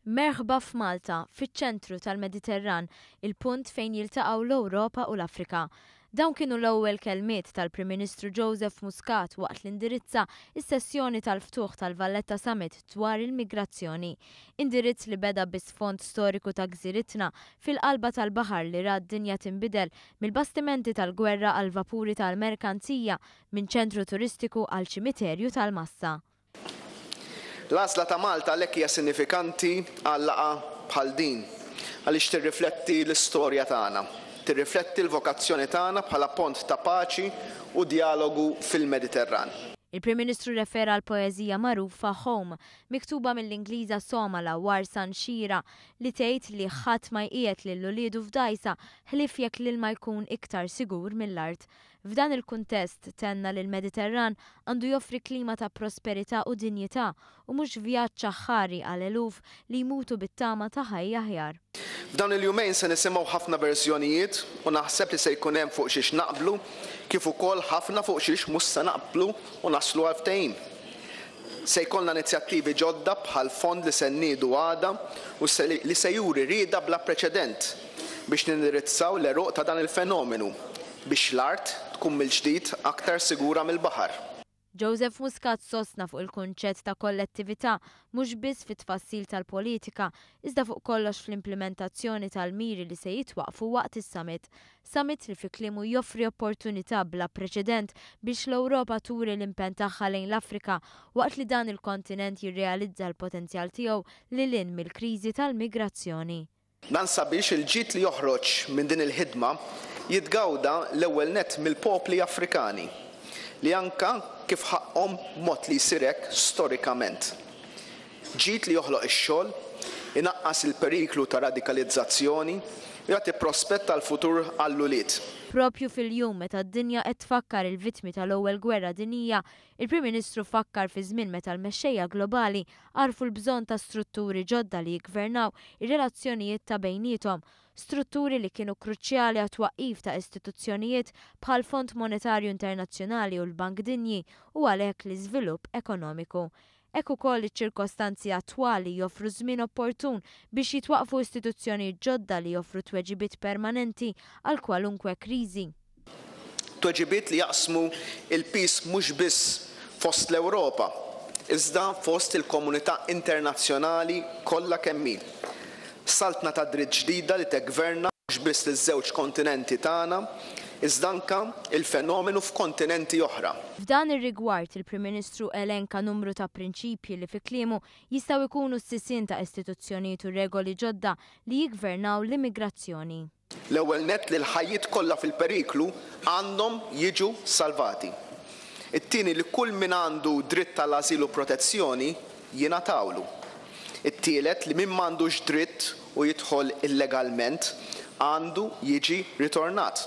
Merħba f'Malta, fiċ-ċentru tal-Mediterran, il-punt fejn jiltaqgħu l-Ewropa u l-Afrika. Dawn kienu l-ewwel kelmiet tal-Prim Ministru Joseph Muscat waqt l-indirizza is-sessjoni tal-ftuħ tal-Valletta Summit dwar il-migrazzjoni. Indirizz li beda bis-sfond storiku ta' gżiritna fil-qalba tal-baħar li rad dinja tinbidel mill-bastimenti tal-gwerra għal vapuri tal-merkanzija minn ċentru turistiku għal ċimiterju tal-massa. L-għażla ta' Malta għalhekk hija sinifikanti għal laqgħa bħal din għaliex tirrifletti l-istorja tagħna, tirrifletti l-vokazzjoni tagħna bħala pont ta' paċi u dijalogu fil-Mediterran. Il-Prim Ministru refera għal poeżija magħrufa Home, miktuba mill-Ingliża Somala Warsan Shira li tgħid li ħadd ma jqiegħed lil uliedu f'dajsa ħlief jekk l-ilma jkun iktar sigur mill-art. F'dan il-kuntest tenna li l-Mediterran għandu joffri klima ta' prosperità u dinjità u mhux vjaġġ ħari għal eluf li jmutu bit-tama ta' ħajja aħjar. F'dawn il-jumejn se nisimgħu ħafna verżjonijiet u naħseb li se jkun hemm fuq xiex naqblu kif ukoll ħafna fuq xiex mhux se naqblu u naslu għal ftehim. Se jkollna inizjattivi ġodda bħal fond li se nniedu għada u li se juri rieda bla preċedent biex nindirizzaw l-eruq ta' dan il-fenomenu biex l-art tkun mill-ġdid aktar sigura mill-baħar. Joseph Muscat sostna fuq il-kunċett ta' kollettività mhux biss fit-tfassil tal-politika, iżda fuq kollox fl-implementazzjoni tal-miri li se jitwaqfu waqt is-summit. Summit li fi kliemu joffri opportunità bla preċedent biex l-Ewropa turi l-impenn tagħha lejn l-Afrika waqt li dan il-kontinent jirrealizza l-potenzjal tiegħu lil hinn mill-kriżi tal-migrazzjoni. Dan sabiex il-ġid li joħroġ minn din il-ħidma jitgawda l-ewwel nett mill-popli Afrikani li anka kif ħaqhom b'mod li jsir hekk storikament. Ġid li joħloq ix-xogħol, inaqqas il-periklu ta' radikalizzazzjoni u jagħti prospett tal-futur għall-ulied. Propju fil-jum meta d-dinja qed tfakkar il-vittmi tal-ewwel gwerra dinjija, il-Prim Ministru fakkar fi żmien meta l-mexxejja globali għarfu l-bżonn ta' strutturi ġodda li jiggvernaw ir-relazzjonijiet ta' bejniethom, strutturi li kienu kruċjali għat twaqqif ta' istituzzjonijiet bħal Fond Monetarju Internazzjonali u l-Bank Dinji u għalhekk l-iżvilupp ekonomiku. Hekk ukoll iċ-ċirkostanzi attwali joffru żmien opportun biex jitwaqfu istituzzjonijiet ġodda li joffru tweġibiet permanenti għal kwalunkwe kriżi. Tweġibiet li jaqsmu il-peace mhux biss fost l-Ewropa, iżda fost il-komunità internazzjonali kollha kemm hi. Saltna ta' dritt ġdida li teggverna mhux biss liż-żewġ kontinenti tagħna, iżda anke il-fenomenu f'kontinenti oħra. F'dan ir-rigward il-Prim Ministru elenka numru ta' prinċipji li fi kliemu jistgħu jkunu s-sisien ta' istituzzjonijiet u regoli ġodda li jiggvernaw l-immigrazzjoni. L-ewwel nett li l-ħajjiet kollha fil-periklu għandhom jiġu salvati. It-tieni li kull min għandu dritt tal-ażil u protezzjoni jingħatawlu. It-tielet li min m'għandux dritt u jidħol illegalment għandu jiġi ritornat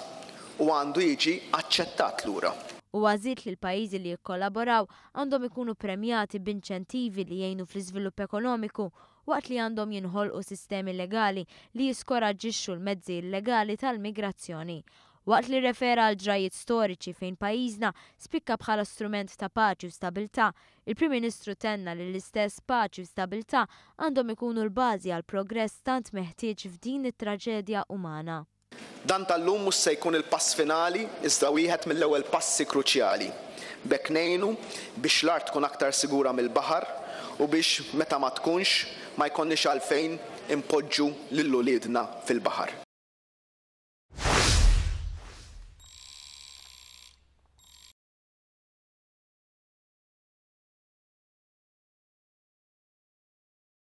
u għandu jiġi aċċettat lura. U għażiet li l-pajjiżi li jikkollaboraw għandhom ikunu premjati b'inċentivi li jgħinu fl-iżvilupp ekonomiku waqt li għandhom jinħolqu sistemi legali li jiskoraġġixxu l-mezzi illegali tal-migrazzjoni. Waqt li refera għal ġrajiet storiċi fejn pajjiżna spikka bħala strument ta' paċi u stabilità, il-Prim Ministru tenna li l-istess paċi u stabilità għandhom ikunu l-bażi għal progress tant meħtieġ f'din it-traġedja umana. Dan tal-lum mhux se jkun il-pass finali, iżda wieħed mill-ewwel passi kruċjali. B'hekk ngħinu biex l-art tkun aktar sigura mill-baħar u biex meta ma tkunx ma jkollniex għalfejn impoġġu lil uliedna fil-baħar.